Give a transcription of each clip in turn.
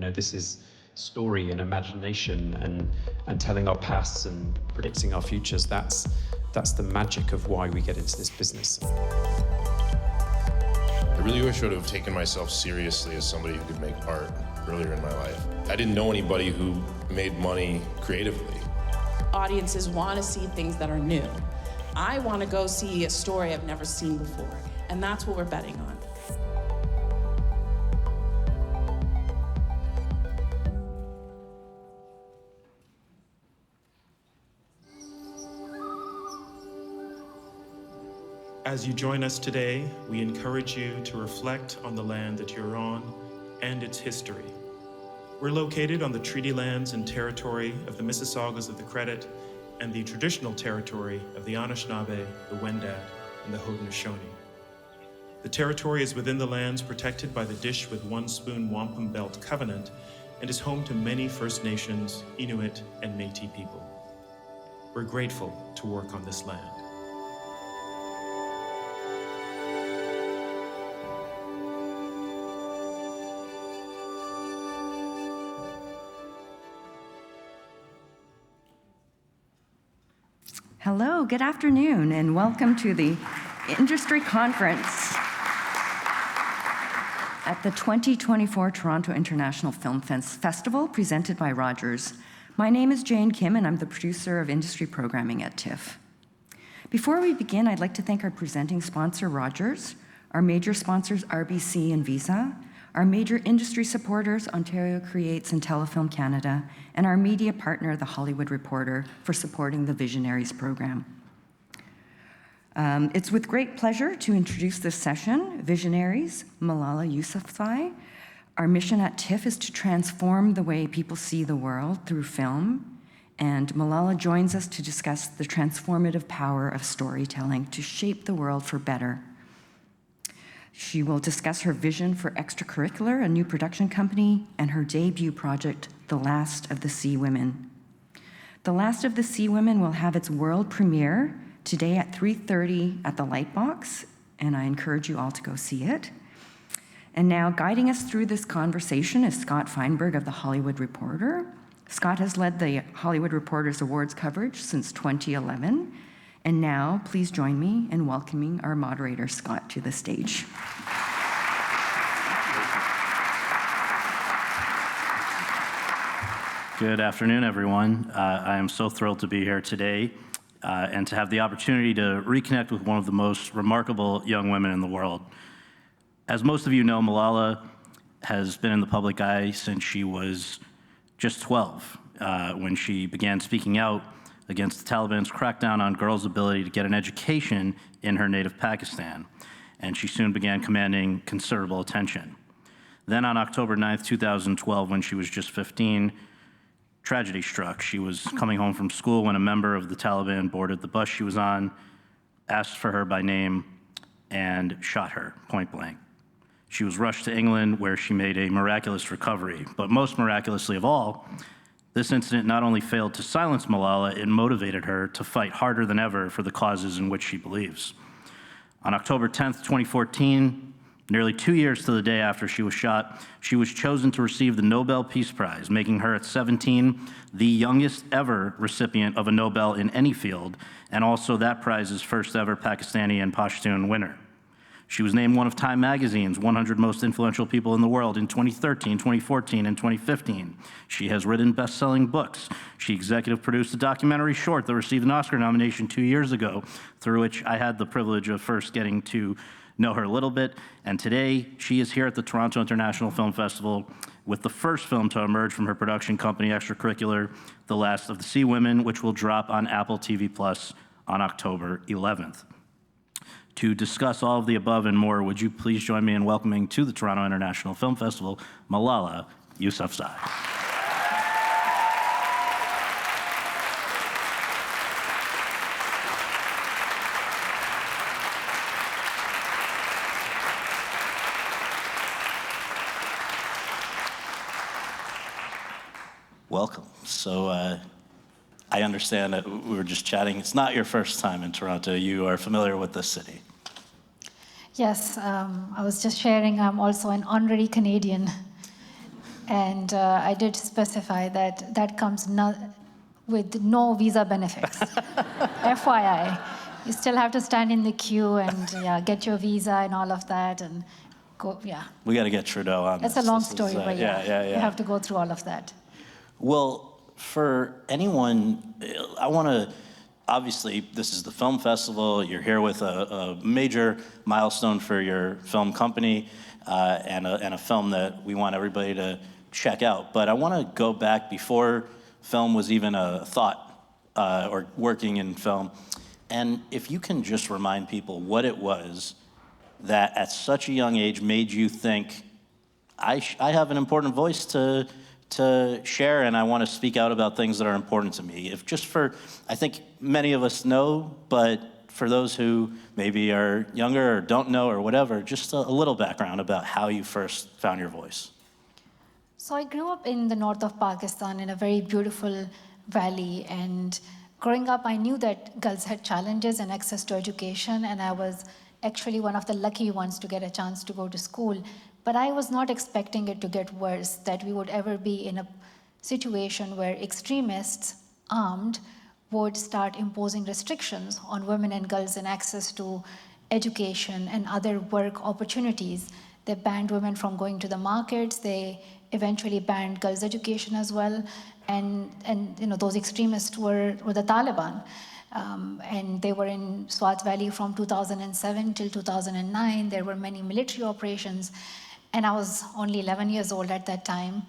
this is story and imagination and telling our pasts and predicting our futures. That's the magic of why we get into this business. I really wish I would have taken myself seriously as somebody who could make art earlier in my life. I didn't know anybody who made money creatively. Audiences want to see things that are new. I want to go see a story I've never seen before, and that's what we're betting on. As you join us today, we encourage you to reflect on the land that you're on and its history. We're located on the treaty lands and territory of the Mississaugas of the Credit and the traditional territory of the Anishinaabe, the Wendat, and the Haudenosaunee. The territory is within the lands protected by the Dish with One Spoon Wampum Belt Covenant and is home to many First Nations, Inuit, and Métis people. We're grateful to work on this land. Hello, good afternoon, and welcome to the Industry Conference at the 2024 Toronto International Film Festival, presented by Rogers. My name is Jane Kim, and I'm the producer of industry programming at TIFF. Before we begin, I'd like to thank our presenting sponsor, Rogers, our major sponsors, RBC and Visa, our major industry supporters, Ontario Creates and Telefilm Canada, and our media partner, The Hollywood Reporter, for supporting the Visionaries program. It's with great pleasure to introduce this session, Visionaries, Malala Yousafzai. Our mission at TIFF is to transform the way people see the world through film, and Malala joins us to discuss the transformative power of storytelling to shape the world for better. She will discuss her vision for Extracurricular, a new production company, and her debut project, The Last of the Sea Women. The Last of the Sea Women will have its world premiere today at 3:30 at the Lightbox, and I encourage you all to go see it. And now, guiding us through this conversation is Scott Feinberg of The Hollywood Reporter. Scott has led the Hollywood Reporter's awards coverage since 2011. And now, please join me in welcoming our moderator, Scott, to the stage. Good afternoon, everyone. I am so thrilled to be here today and to have the opportunity to reconnect with one of the most remarkable young women in the world. As most of you know, Malala has been in the public eye since she was just 12, when she began speaking out against the Taliban's crackdown on girls' ability to get an education in her native Pakistan, and she soon began commanding considerable attention. Then on October 9th, 2012, when she was just 15, tragedy struck. She was coming home from school when a member of the Taliban boarded the bus she was on, asked for her by name, and shot her point blank. She was rushed to England, where she made a miraculous recovery. But most miraculously of all, this incident not only failed to silence Malala, it motivated her to fight harder than ever for the causes in which she believes. On October 10th, 2014, nearly 2 years to the day after she was shot, she was chosen to receive the Nobel Peace Prize, making her at 17 the youngest ever recipient of a Nobel in any field, and also that prize's first ever Pakistani and Pashtun winner. She was named one of Time Magazine's 100 most influential people in the world in 2013, 2014, and 2015. She has written best-selling books. She executive produced a documentary short that received an Oscar nomination 2 years ago, through which I had the privilege of first getting to know her a little bit. And today, she is here at the Toronto International Film Festival with the first film to emerge from her production company, Extracurricular, The Last of the Sea Women, which will drop on Apple TV Plus on October 11th. To discuss all of the above and more, would you please join me in welcoming to the Toronto International Film Festival, Malala Yousafzai. Welcome. So I understand that we were just chatting. It's not your first time in Toronto. You are familiar with this city. Yes, I was just sharing I'm also an honorary Canadian. And I did specify that that comes with no visa benefits. FYI, you still have to stand in the queue and get your visa and all of that and go, We got to get Trudeau on That's this. a long This is, story, but yeah. you have to go through all of that. Well, for anyone, I want to, obviously, this is the film festival. You're here with a major milestone for your film company and a film that we want everybody to check out. But I want to go back before film was even a thought or working in film. And if you can just remind people what it was that at such a young age made you think, I have an important voice to share, and I want to speak out about things that are important to me. If just for, I think many of us know, but for those who maybe are younger or don't know or whatever, just a little background about how you first found your voice. So I grew up in the north of Pakistan in a very beautiful valley, and growing up I knew that girls had challenges and access to education, and I was actually one of the lucky ones to get a chance to go to school. But I was not expecting it to get worse, that we would ever be in a situation where extremists, armed, would start imposing restrictions on women and girls in access to education and other work opportunities. They banned women from going to the markets. They eventually banned girls' education as well. And those extremists were the Taliban. And they were in Swat Valley from 2007 till 2009. There were many military operations. And I was only 11 years old at that time.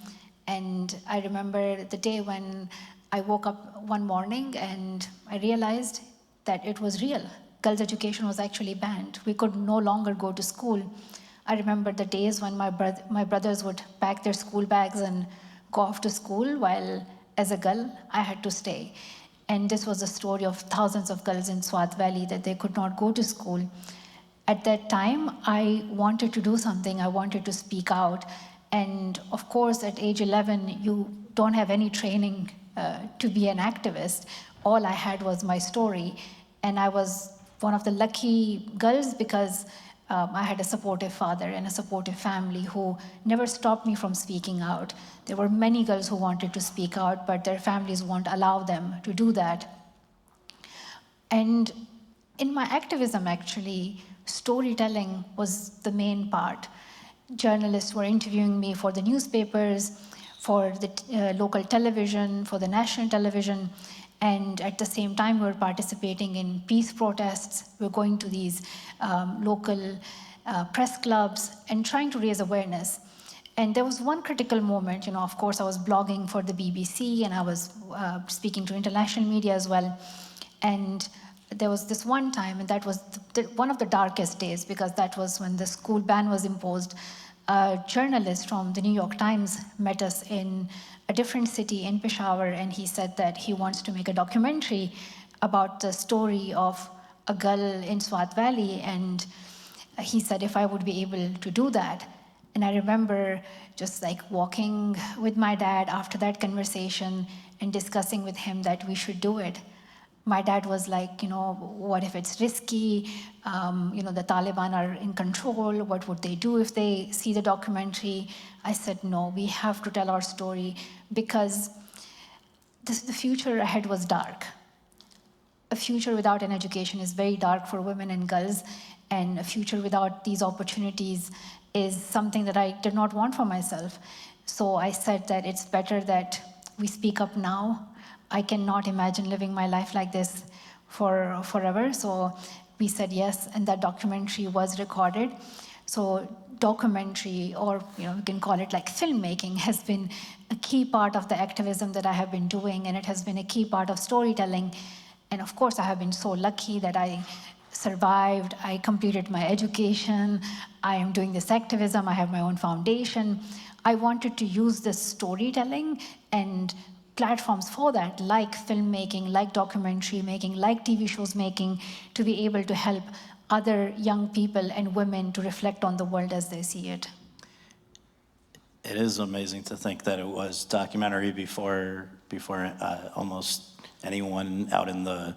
And I remember the day when I woke up one morning and I realized that it was real. Girls' education was actually banned. We could no longer go to school. I remember the days when my brothers would pack their school bags and go off to school, while as a girl, I had to stay. And this was the story of thousands of girls in Swat Valley, that they could not go to school. At that time, I wanted to do something. I wanted to speak out. And of course, at age 11, you don't have any training to be an activist. All I had was my story. And I was one of the lucky girls because I had a supportive father and a supportive family who never stopped me from speaking out. There were many girls who wanted to speak out, but their families won't allow them to do that. And in my activism, actually, storytelling was the main part. Journalists were interviewing me for the newspapers, for the local television, for the national television, and at the same time we were participating in peace protests. We were going to these local press clubs and trying to raise awareness. And there was one critical moment, of course I was blogging for the BBC and I was speaking to international media as well. And there was this one time, and that was one of the darkest days, because that was when the school ban was imposed. A journalist from the New York Times met us in a different city in Peshawar, and he said that he wants to make a documentary about the story of a girl in Swat Valley, and he said if I would be able to do that. And I remember just like walking with my dad after that conversation and discussing with him that we should do it. My dad was like, what if it's risky? The Taliban are in control. What would they do if they see the documentary? I said, no, we have to tell our story, because the future ahead was dark. A future without an education is very dark for women and girls, and a future without these opportunities is something that I did not want for myself. So I said that it's better that we speak up now. I cannot imagine living my life like this forever. So we said yes, and that documentary was recorded. So documentary, or you can call it like filmmaking, has been a key part of the activism that I have been doing, and it has been a key part of storytelling. And of course, I have been so lucky that I survived, I completed my education, I am doing this activism, I have my own foundation. I wanted to use this storytelling and platforms for that, like filmmaking, like documentary making, like TV shows making, to be able to help other young people and women to reflect on the world as they see it. It is amazing to think that it was documentary before almost anyone out in the,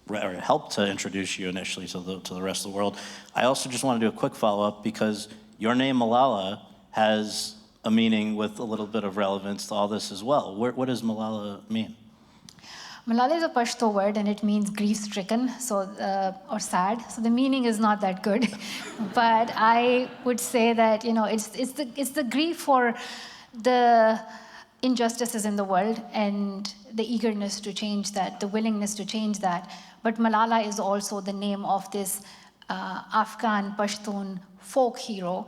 or helped to introduce you initially to the rest of the world. I also just want to do a quick follow-up, because your name, Malala, has a meaning with a little bit of relevance to all this as well. What does Malala mean? Malala is a Pashto word, and it means grief-stricken, or sad. So the meaning is not that good, but I would say that it's the grief for the injustices in the world and the eagerness to change that, the willingness to change that. But Malala is also the name of this Afghan Pashtun folk hero.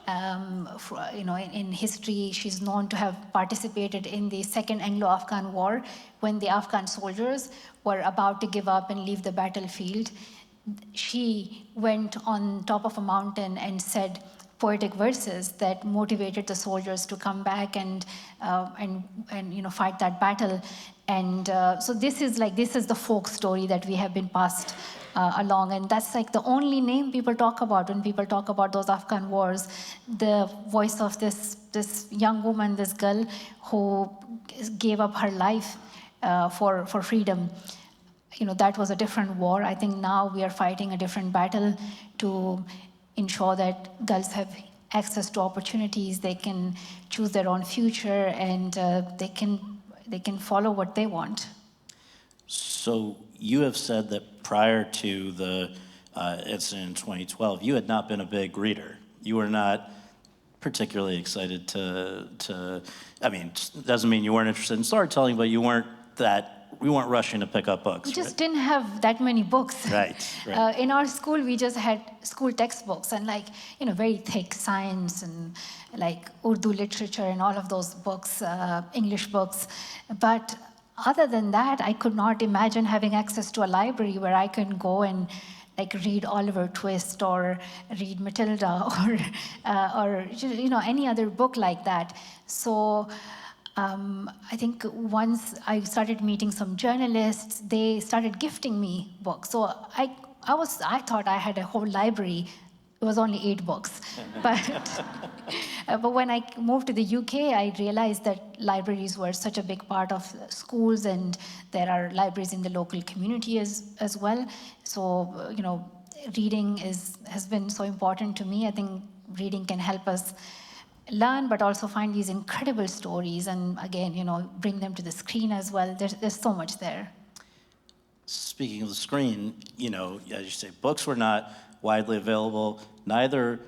In history, she's known to have participated in the Second Anglo-Afghan War when the Afghan soldiers were about to give up and leave the battlefield. She went on top of a mountain and said poetic verses that motivated the soldiers to come back and fight that battle. And so this is the folk story that we have been passed along, and that's like the only name people talk about when people talk about those Afghan wars. The voice of this young woman, this girl who gave up her life for freedom. That was a different war. I think now we are fighting a different battle to ensure that girls have access to opportunities, they can choose their own future, and they can follow what they want. So you have said that prior to the incident in 2012, you had not been a big reader. You were not particularly excited to I mean, it doesn't mean you weren't interested in storytelling, but we weren't rushing to pick up books. We just didn't have that many books. Right. In our school, we just had school textbooks and very thick science and Urdu literature and all of those books, English books. But other than that, I could not imagine having access to a library where I can go and read Oliver Twist or read Matilda or any other book like that. So I think once I started meeting some journalists, they started gifting me books. So I thought I had a whole library. It was only 8 books. But when I moved to the UK, I realized that libraries were such a big part of schools, and there are libraries in the local community as well. So, reading has been so important to me. I think reading can help us learn, but also find these incredible stories, and again, bring them to the screen as well. There's so much there. Speaking of the screen, as you say, books were not widely available. Neither,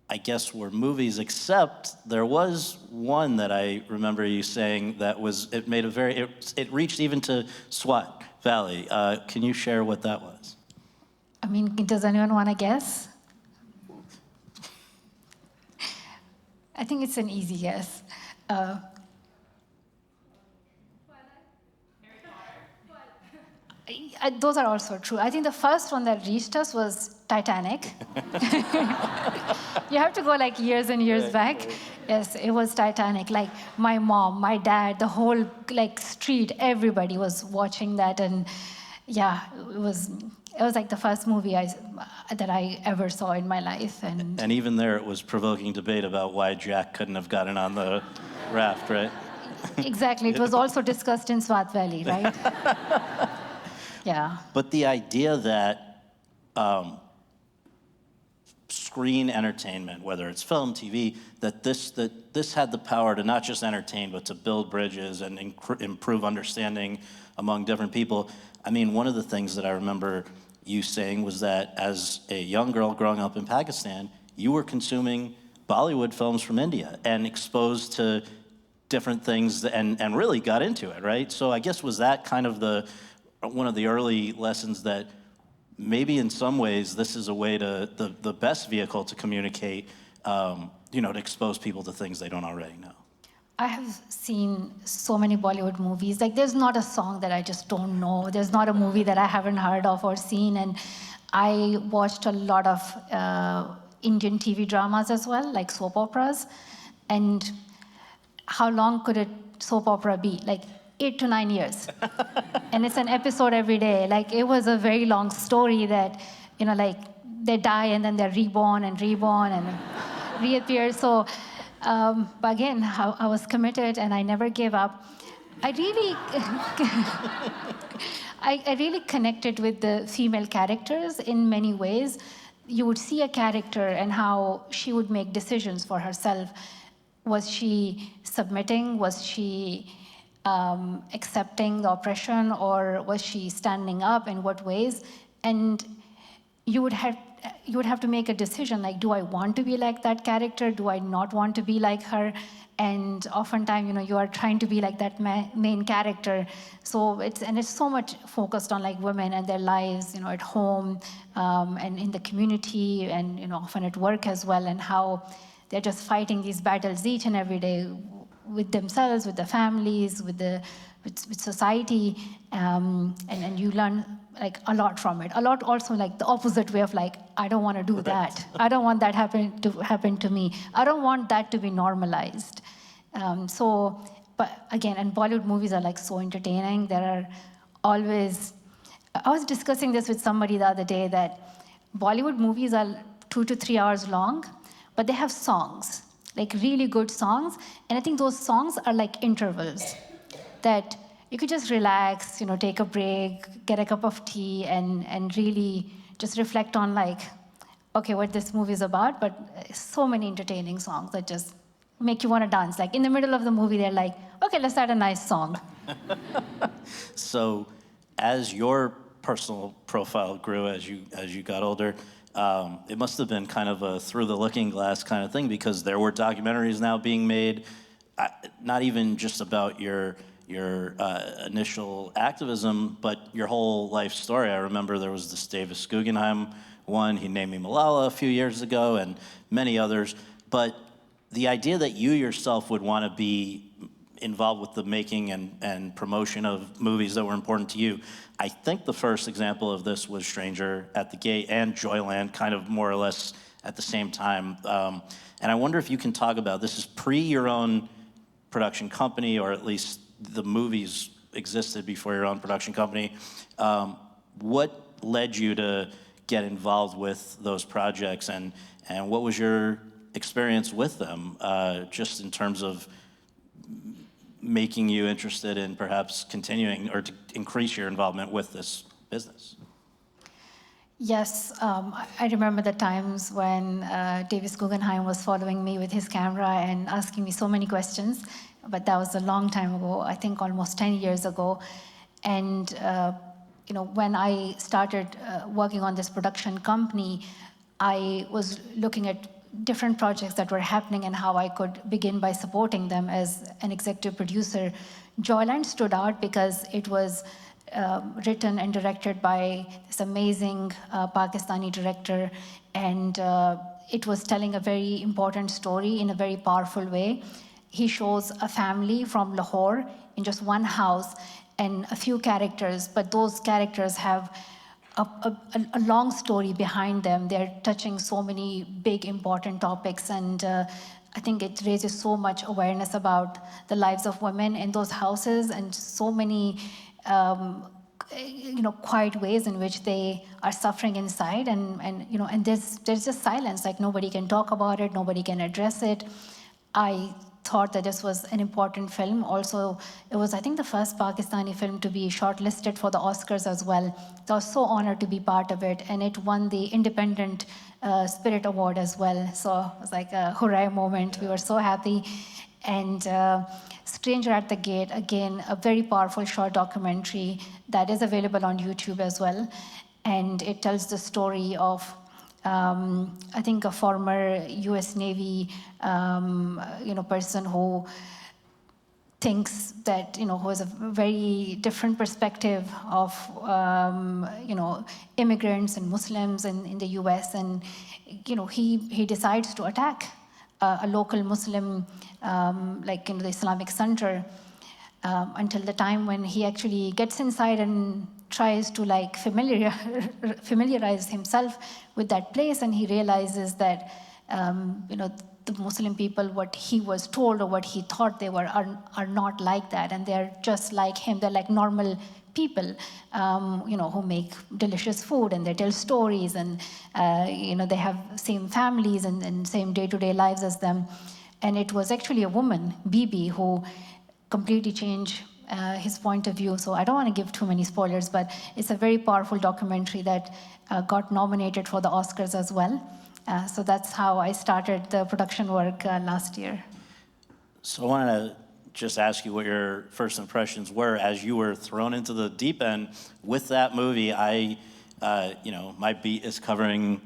I guess, were movies, except there was one that I remember you saying that it reached even to Swat Valley. Can you share what that was? I mean, does anyone want to guess? I think it's an easy guess. Those are also true. I think the first one that reached us was Titanic. You have to go years and years back. Yes, it was Titanic. My mom, my dad, the whole street, everybody was watching that, and yeah, it was the first movie that I ever saw in my life. And even there, it was provoking debate about why Jack couldn't have gotten on the raft, right? Exactly. It was also discussed in Swat Valley, right? Yeah. But the idea that screen entertainment, whether it's film, TV, that this had the power to not just entertain, but to build bridges and improve understanding among different people. I mean, one of the things that I remember you saying was that as a young girl growing up in Pakistan, you were consuming Bollywood films from India and exposed to different things and really got into it, right? So I guess was that kind of one of the early lessons that maybe in some ways this is a way the best vehicle to communicate, to expose people to things they don't already know? I have seen so many Bollywood movies. There's not a song that I just don't know. There's not a movie that I haven't heard of or seen. And I watched a lot of Indian TV dramas as well, like soap operas. And how long could a soap opera be? 8 to 9 years. And it's an episode every day. It was a very long story that, they die and then they're reborn and reappear. So, but again, I was committed and I never gave up. I really connected with the female characters in many ways. You would see a character and how she would make decisions for herself. Was she submitting? Was she accepting the oppression, or was she standing up? In what ways? And you would have to make a decision, like, do I want to be like that character? Do I not want to be like her? And oftentimes, you are trying to be like that main character. So it's so much focused on like women and their lives, at home and in the community, and often at work as well, and how they're just fighting these battles each and every day with themselves, with their families, with society, and you learn like a lot from it. A lot also like the opposite way of like, I don't want to do that. I don't want that happen to me. I don't want that to be normalized. But again, and Bollywood movies are like so entertaining. There are always, I was discussing this with somebody the other day, that Bollywood movies are 2 to 3 hours long, but they have songs, like really good songs. And I think those songs are like intervals that you could just relax, take a break, get a cup of tea, and really just reflect on like, okay, what this movie is about. But so many entertaining songs that just make you want to dance. Like in the middle of the movie, they're like, okay, let's add a nice song. So as your personal profile grew as you got older, it must have been kind of a through the looking glass kind of thing, because there were documentaries now being made, not even just about your initial activism, but your whole life story. I remember there was this Davis Guggenheim one, he named me Malala a few years ago, and many others. But the idea that you yourself would want to be involved with the making and promotion of movies that were important to you, I think the first example of this was Stranger at the Gate and Joyland, kind of more or less at the same time. And I wonder if you can talk about, this is pre your own production company, or at least the movies existed before your own production company. What led you to get involved with those projects, and what was your experience with them, just in terms of making you interested in perhaps continuing or to increase your involvement with this business? Yes, I remember the times when Davis Guggenheim was following me with his camera and asking me so many questions, but that was a long time ago, I think almost 10 years ago. And when I started working on this production company, I was looking at different projects that were happening and how I could begin by supporting them as an executive producer. Joyland stood out because it was written and directed by this amazing Pakistani director, and it was telling a very important story in a very powerful way. He shows a family from Lahore in just one house and a few characters, but those characters have a long story behind them. They're touching so many big, important topics, and I think it raises so much awareness about the lives of women in those houses, and so many quiet ways in which they are suffering inside, and there's just silence, like nobody can talk about it, nobody can address it. I thought that this was an important film. Also, it was, I think, the first Pakistani film to be shortlisted for the Oscars as well. So I was so honored to be part of it, and it won the Independent Spirit Award as well. So it was like a hooray moment. We were so happy. And Stranger at the Gate, again, a very powerful short documentary that is available on YouTube as well. And it tells the story of I think a former U.S. Navy, person who thinks that, who has a very different perspective of, immigrants and Muslims in the U.S. And, he decides to attack a local Muslim, the Islamic Center, until the time when he actually gets inside and tries to familiarize himself with that place, and he realizes that the Muslim people, what he was told or what he thought they were, are not like that, and they're just like him. They're like normal people, who make delicious food, and they tell stories, and they have same families and same day-to-day lives as them. And it was actually a woman, Bibi, who completely changed his point of view. So I don't want to give too many spoilers, but it's a very powerful documentary that got nominated for the Oscars as well. So that's how I started the production work last year. So I wanted to just ask you what your first impressions were as you were thrown into the deep end with that movie. My beat is covering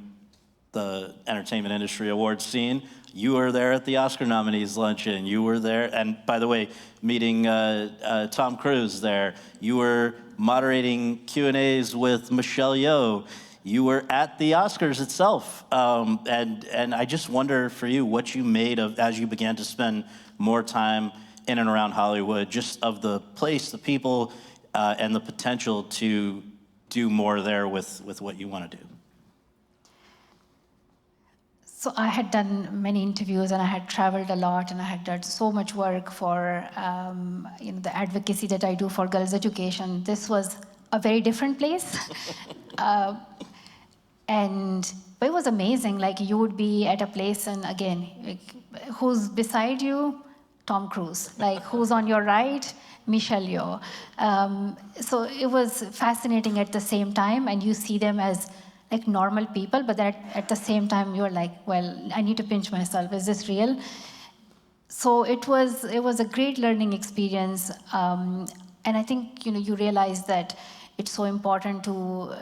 the entertainment industry awards scene. You were there at the Oscar nominees luncheon. You were there, and by the way, meeting Tom Cruise there. You were moderating Q&As with Michelle Yeoh. You were at the Oscars itself, and I just wonder for you what you made of as you began to spend more time in and around Hollywood, just of the place, the people, and the potential to do more there with what you want to do. So I had done many interviews, and I had traveled a lot, and I had done so much work for the advocacy that I do for girls' education. This was a very different place. But it was amazing. Like, you would be at a place, and again, who's beside you? Tom Cruise. Like, who's on your right? Michelle Yeoh. So it was fascinating at the same time, and you see them as like normal people, but then at the same time, you're like, well, I need to pinch myself. Is this real? So it was a great learning experience, and I think you realize that it's so important to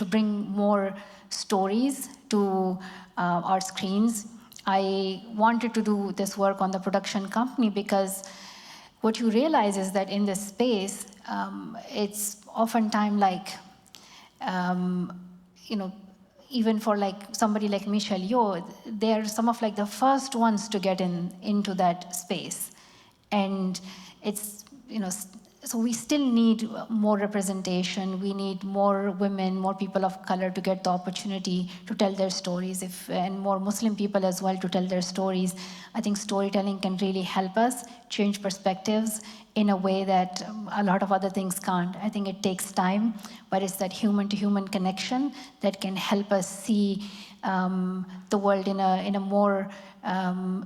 bring more stories to our screens. I wanted to do this work on the production company because what you realize is that in this space, it's oftentimes like, even for like somebody like Michelle Yeoh, they're some of like the first ones to get into that space. And it's, so we still need more representation. We need more women, more people of color to get the opportunity to tell their stories, and more Muslim people as well to tell their stories. I think storytelling can really help us change perspectives in a way that a lot of other things can't. I think it takes time, but it's that human-to-human connection that can help us see the world in a more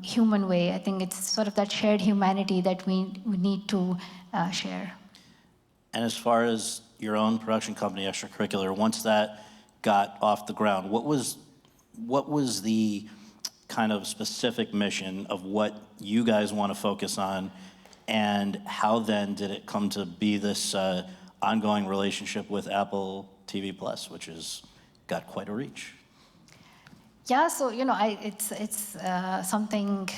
human way. I think it's sort of that shared humanity that we need to share. And as far as your own production company, Extracurricular, once that got off the ground, what was the kind of specific mission of what you guys want to focus on, and how then did it come to be this ongoing relationship with Apple TV+, which has got quite a reach? Yeah, so it's something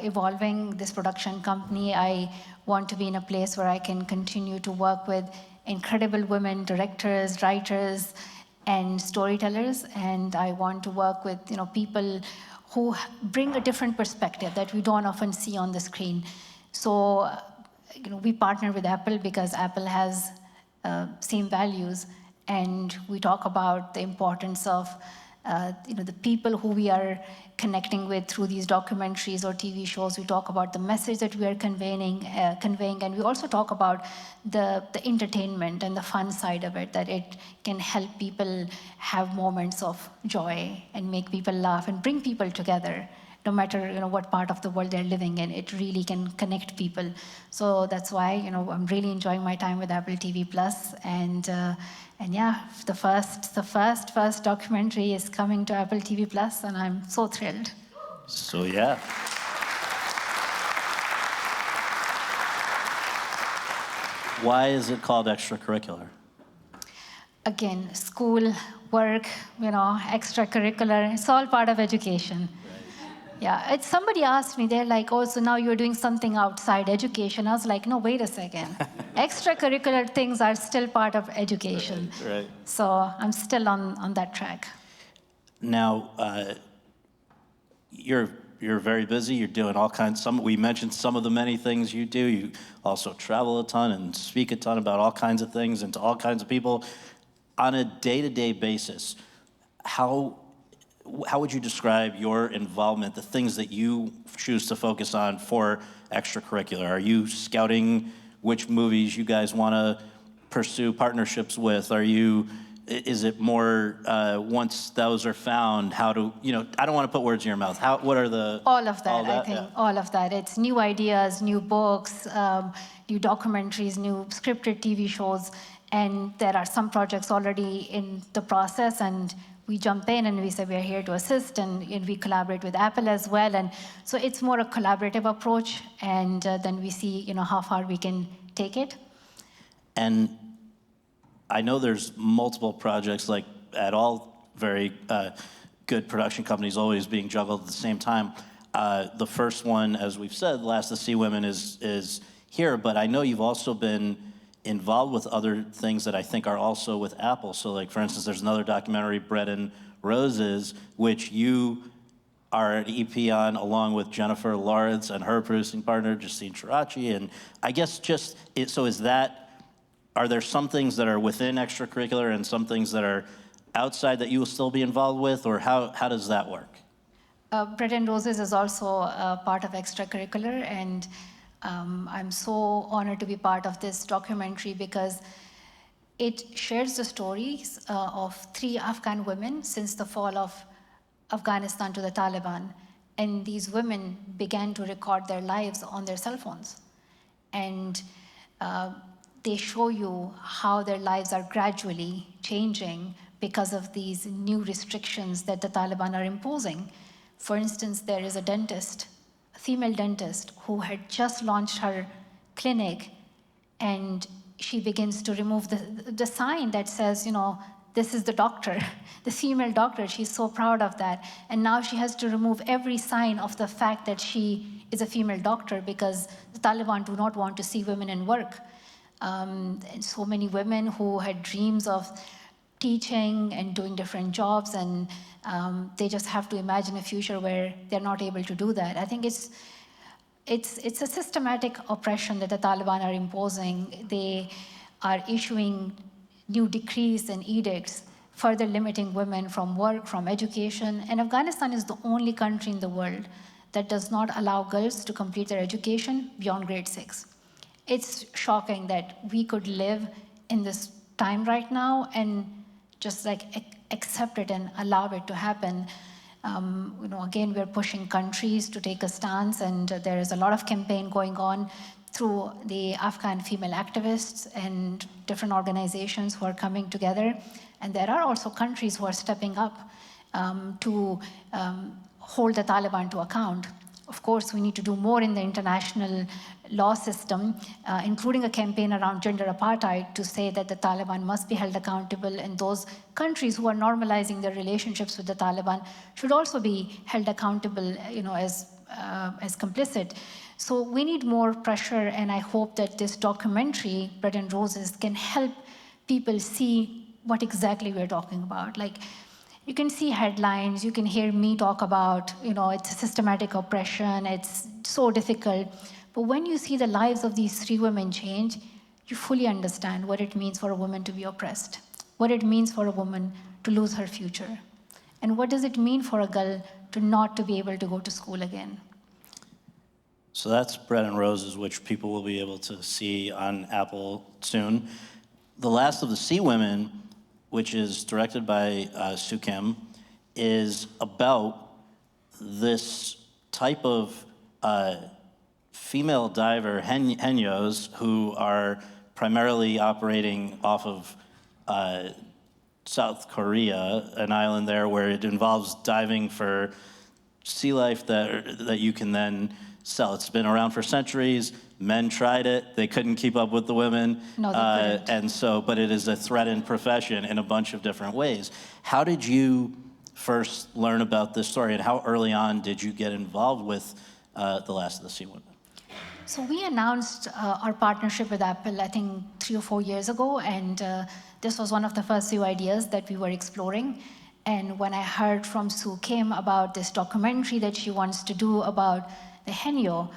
evolving. This production company, I want to be in a place where I can continue to work with incredible women directors, writers, and storytellers, and I want to work with people who bring a different perspective that we don't often see on the screen. So we partner with Apple because Apple has same values, and we talk about the importance of the people who we are connecting with through these documentaries or TV shows. We talk about the message that we are conveying, and we also talk about the entertainment and the fun side of it, that it can help people have moments of joy and make people laugh and bring people together. No matter what part of the world they're living in, it really can connect people. So that's why I'm really enjoying my time with Apple TV+, and yeah, the first documentary is coming to Apple TV+, and I'm so thrilled. So yeah. Why is it called Extracurricular? Again, school, work, extracurricular, it's all part of education. Yeah, somebody asked me, they're like, oh, so now you're doing something outside education. I was like, no, wait a second. Extracurricular things are still part of education. Right. So I'm still on that track. Now, you're very busy. You're doing all kinds. We mentioned some of the many things you do. You also travel a ton and speak a ton about all kinds of things and to all kinds of people. On a day-to-day basis, how would you describe your involvement, the things that you choose to focus on for Extracurricular? Are you scouting which movies you guys want to pursue partnerships with? Is it more once those are found, I don't want to put words in your mouth. What are the... All of that, I think, yeah. All of that. It's new ideas, new books, new documentaries, new scripted TV shows, and there are some projects already in the process, and we jump in and we say we're here to assist, and we collaborate with Apple as well. And so it's more a collaborative approach, and then we see how far we can take it. And I know there's multiple projects, like at all very good production companies, always being juggled at the same time. The first one, as we've said, Last of the Sea Women is here, but I know you've also been involved with other things that I think are also with Apple. So like, for instance, there's another documentary, Bread and Roses, which you are an EP on, along with Jennifer Lawrence and her producing partner, Justine Chirachi. And I guess are there some things that are within extracurricular and some things that are outside that you will still be involved with, or how does that work? Bread and Roses is also a part of extracurricular, and I'm so honored to be part of this documentary because it shares the stories of 3 Afghan women since the fall of Afghanistan to the Taliban. And these women began to record their lives on their cell phones. And they show you how their lives are gradually changing because of these new restrictions that the Taliban are imposing. For instance, there is a dentist, a female dentist, who had just launched her clinic, and she begins to remove the sign that says, this is the doctor, the female doctor. She's so proud of that. And now she has to remove every sign of the fact that she is a female doctor because the Taliban do not want to see women in work. And so many women who had dreams of teaching and doing different jobs, and they just have to imagine a future where they're not able to do that. I think it's a systematic oppression that the Taliban are imposing. They are issuing new decrees and edicts, further limiting women from work, from education. And Afghanistan is the only country in the world that does not allow girls to complete their education beyond grade 6. It's shocking that we could live in this time right now and just like accept it and allow it to happen. Again, we're pushing countries to take a stance, and there is a lot of campaign going on through the Afghan female activists and different organizations who are coming together. And there are also countries who are stepping up to hold the Taliban to account. Of course, we need to do more in the international law system, including a campaign around gender apartheid to say that the Taliban must be held accountable, and those countries who are normalizing their relationships with the Taliban should also be held accountable, as complicit. So we need more pressure, and I hope that this documentary, Bread and Roses, can help people see what exactly we're talking about. Like, you can see headlines, you can hear me talk about, it's a systematic oppression, it's so difficult. But when you see the lives of these 3 women change, you fully understand what it means for a woman to be oppressed, what it means for a woman to lose her future, and what does it mean for a girl to not to be able to go to school again. So that's Bread and Roses, which people will be able to see on Apple soon. The Last of the Sea Women, which is directed by Sue Kim, is about this type of female diver, Henyos, who are primarily operating off of South Korea, an island there where it involves diving for sea life that you can then sell. It's been around for centuries. Men tried it. They couldn't keep up with the women. No, they couldn't. But it is a threatened profession in a bunch of different ways. How did you first learn about this story, and how early on did you get involved with The Last of the Sea Women? So we announced our partnership with Apple, I think 3 or 4 years ago, and this was one of the first few ideas that we were exploring. And when I heard from Sue Kim about this documentary that she wants to do about the Henyo,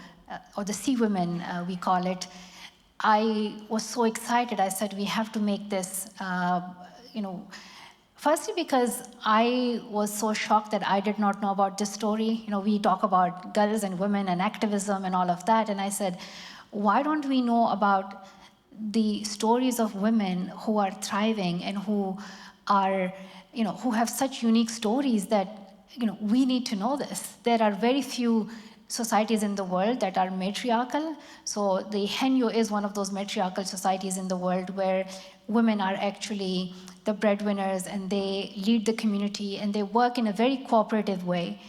or the Sea Women, we call it, I was so excited. I said, we have to make this, firstly because I was so shocked that I did not know about this story. We talk about girls and women and activism and all of that, and I said, why don't we know about the stories of women who are thriving and who are, who have such unique stories that, we need to know this. There are very few societies in the world that are matriarchal. So the Henyo is one of those matriarchal societies in the world where women are actually the breadwinners, and they lead the community, and they work in a very cooperative way.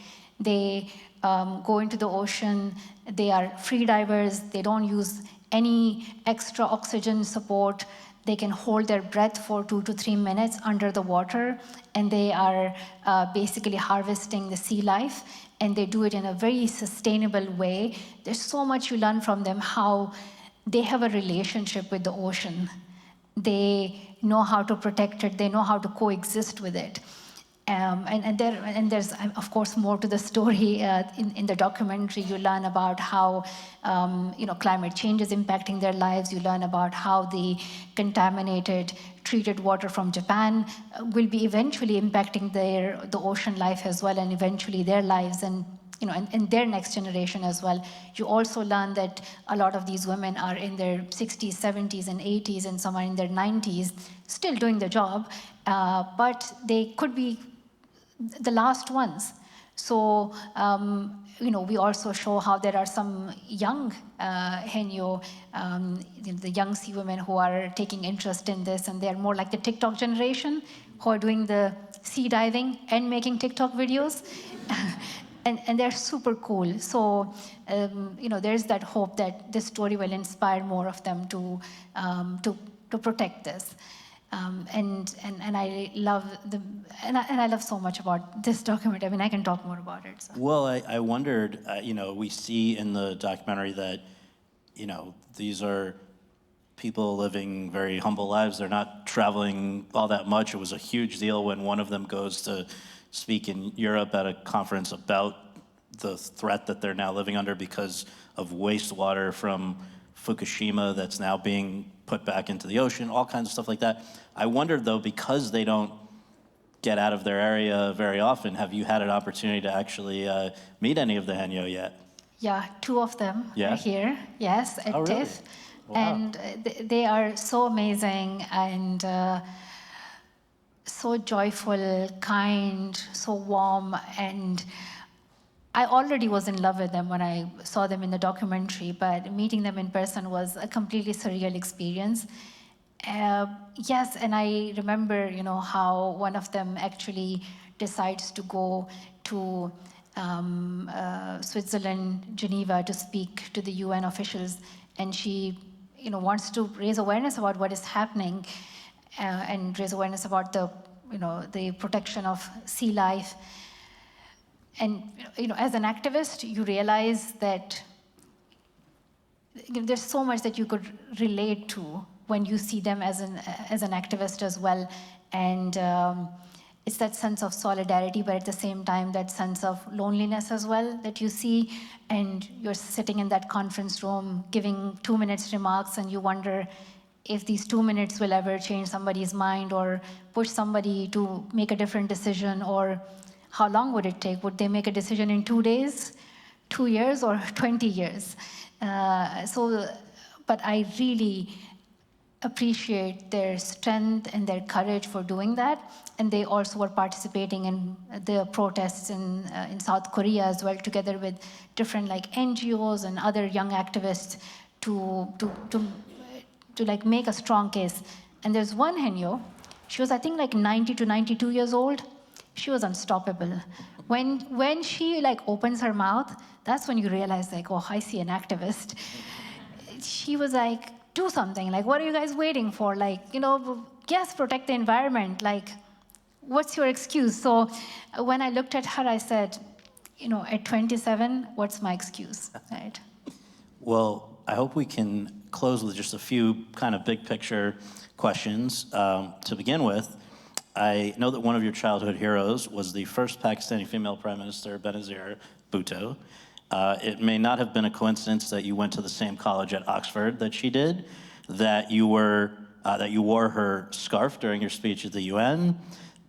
They go into the ocean, they are free divers, they don't use any extra oxygen support. They can hold their breath for 2 to 3 minutes under the water, and they are basically harvesting the sea life, and they do it in a very sustainable way. There's so much you learn from them, how they have a relationship with the ocean. They know how to protect it, they know how to coexist with it. And there's, of course, more to the story. In the documentary, you learn about how climate change is impacting their lives. You learn about how the contaminated, treated water from Japan will be eventually impacting the ocean life as well, and eventually their lives, and their next generation as well. You also learn that a lot of these women are in their 60s, 70s, and 80s, and some are in their 90s, still doing the job, but they could be the last ones. So, we also show how there are some young Henyo, the young sea women who are taking interest in this, and they're more like the TikTok generation, who are doing the sea diving and making TikTok videos. And they're super cool. So, there's that hope that this story will inspire more of them to protect this. And I love I love so much about this documentary. I mean, I can talk more about it. So. Well, I wondered, we see in the documentary that, these are people living very humble lives. They're not traveling all that much. It was a huge deal when one of them goes to speak in Europe at a conference about the threat that they're now living under because of wastewater from Fukushima that's now being put back into the ocean, all kinds of stuff like that. I wondered, though, because they don't get out of their area very often, have you had an opportunity to actually meet any of the Henyo yet? Yeah, 2 of them are here, yes, at really? TIFF. Wow. And they are so amazing and so joyful, kind, so warm, and I already was in love with them when I saw them in the documentary, but meeting them in person was a completely surreal experience. Yes, and I remember, how one of them actually decides to go to Switzerland, Geneva, to speak to the UN officials, and she, wants to raise awareness about what is happening, and raise awareness about the protection of sea life. And as an activist, you realize that there's so much that you could relate to when you see them as an activist as well. And it's that sense of solidarity, but at the same time, that sense of loneliness as well that you see. And you're sitting in that conference room giving 2 minutes remarks, and you wonder if these 2 minutes will ever change somebody's mind or push somebody to make a different decision, or how long would it take? Would they make a decision in 2 days, 2 years, or 20 years? But I really appreciate their strength and their courage for doing that. And they also were participating in the protests in South Korea as well, together with different NGOs and other young activists to make a strong case. And there's one Henyo, she was I think 90 to 92 years old. She was unstoppable. When she opens her mouth, that's when you realize oh, I see an activist. She was do something. What are you guys waiting for? Yes, protect the environment. What's your excuse? So when I looked at her, I said, at 27, what's my excuse, right? Well, I hope we can close with just a few kind of big picture questions. To begin with, I know that one of your childhood heroes was the first Pakistani female Prime Minister, Benazir Bhutto. It may not have been a coincidence that you went to the same college at Oxford that she did, that you wore her scarf during your speech at the UN,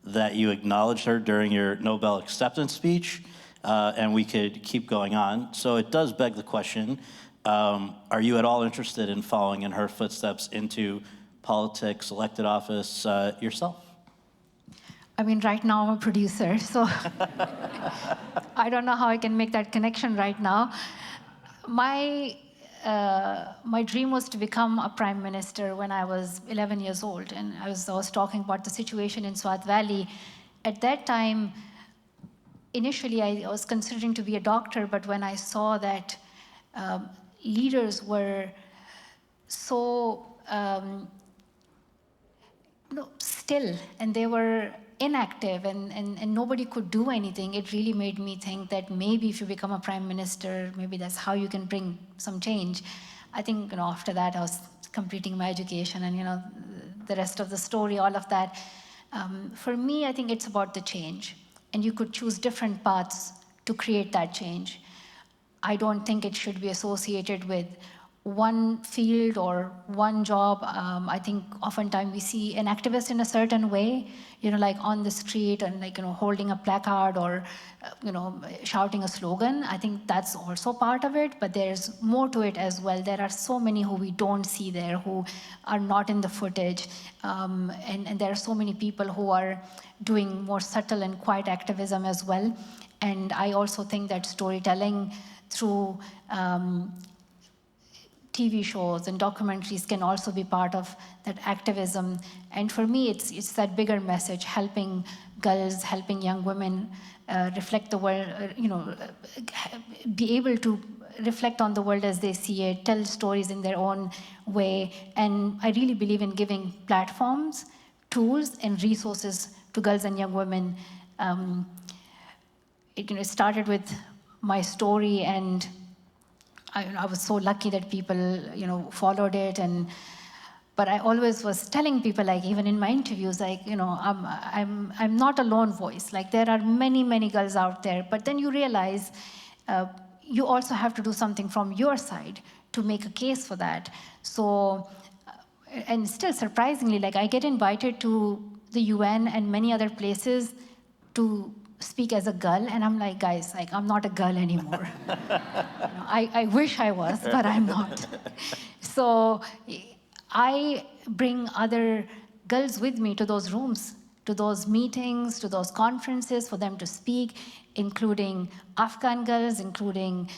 that you acknowledged her during your Nobel acceptance speech, and we could keep going on. So it does beg the question, are you at all interested in following in her footsteps into politics, elected office yourself? I mean, right now I'm a producer, so I don't know how I can make that connection right now. My my dream was to become a prime minister when I was 11 years old, and I was talking about the situation in Swat Valley. At that time, initially I was considering to be a doctor, but when I saw that leaders were so still, and they were inactive, and nobody could do anything, it really made me think that maybe if you become a prime minister, maybe that's how you can bring some change. I think after that I was completing my education, and the rest of the story, all of that. For me, I think it's about the change, and you could choose different paths to create that change. I don't think it should be associated with one field or one job. I think oftentimes we see an activist in a certain way, like on the street and holding a placard or shouting a slogan. I think that's also part of it, but there's more to it as well. There are so many who we don't see there, who are not in the footage, and there are so many people who are doing more subtle and quiet activism as well. And I also think that storytelling through TV shows and documentaries can also be part of that activism. And for me, it's that bigger message, helping girls, helping young women reflect the world, be able to reflect on the world as they see it, tell stories in their own way. And I really believe in giving platforms, tools, and resources to girls and young women. It started with my story, and I was so lucky that people, followed it, but I always was telling people, even in my interviews, I'm not a lone voice. There are many, many girls out there, but then you realize you also have to do something from your side to make a case for that. So, and still surprisingly, I get invited to the UN and many other places to speak as a girl, and I'm like, guys, I'm not a girl anymore. I wish I was, but I'm not. So I bring other girls with me to those rooms, to those meetings, to those conferences for them to speak, including Afghan girls, including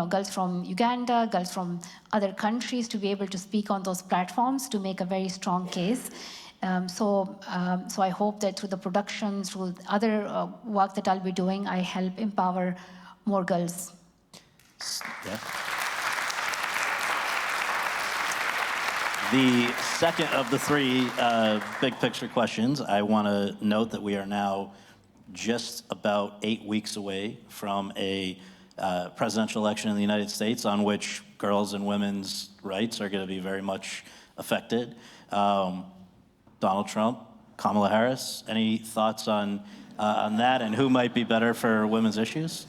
girls from Uganda, girls from other countries, to be able to speak on those platforms to make a very strong case. So I hope that through the production, through other work that I'll be doing, I help empower more girls. Yeah. The second of the three big picture questions, I want to note that we are now just about 8 weeks away from a presidential election in the United States on which girls' and women's rights are going to be very much affected. Donald Trump, Kamala Harris, any thoughts on that, and who might be better for women's issues?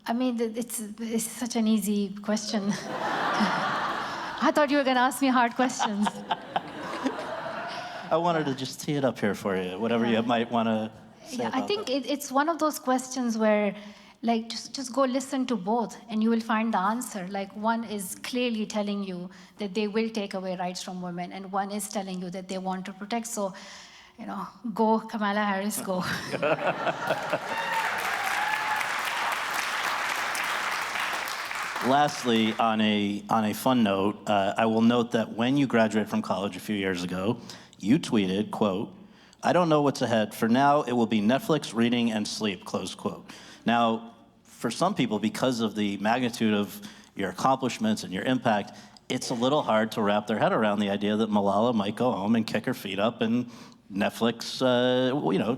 I mean, it's such an easy question. I thought you were going to ask me hard questions. I wanted to just tee it up here for you, whatever you might want to say about I think it's one of those questions where just go listen to both, and you will find the answer. One is clearly telling you that they will take away rights from women, and one is telling you that they want to protect. So, go Kamala Harris, go. Lastly, on a fun note, I will note that when you graduated from college a few years ago, you tweeted, quote, "I don't know what's ahead. For now, it will be Netflix, reading, and sleep," close quote. Now, for some people, because of the magnitude of your accomplishments and your impact, it's a little hard to wrap their head around the idea that Malala might go home and kick her feet up and Netflix,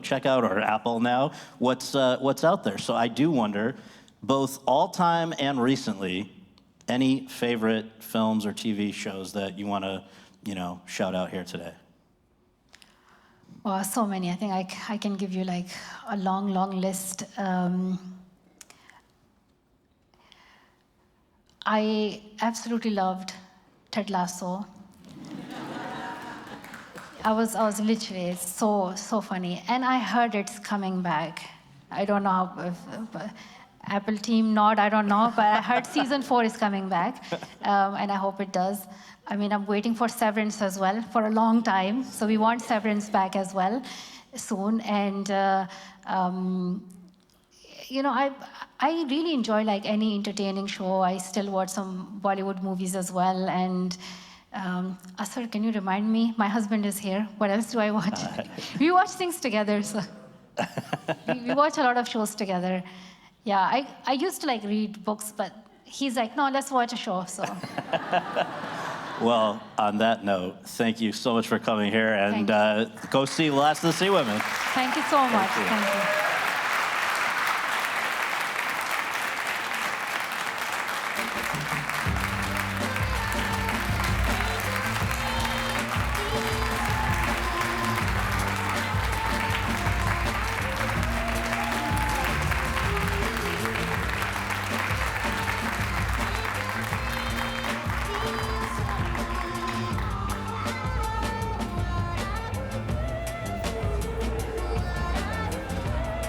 check out, or Apple now, what's out there. So I do wonder, both all-time and recently, any favorite films or TV shows that you want to, shout out here today? Well, so many. I think I can give you a long, long list. I absolutely loved Ted Lasso. I was literally, it's so funny. And I heard it's coming back. I don't know if Apple team nod, I don't know, but I heard season 4 is coming back, and I hope it does. I mean, I'm waiting for Severance as well for a long time, so we want Severance back as well soon. And you know, I really enjoy like any entertaining show. I still watch some Bollywood movies as well. And Asar, can you remind me? My husband is here. What else do I watch? We watch things together. So we watch a lot of shows together. Yeah, I used to like read books, but he's like, no, let's watch a show. So. Well, on that note, thank you so much for coming here, and go see Last of the Sea Women. Thank you so much. Thank you.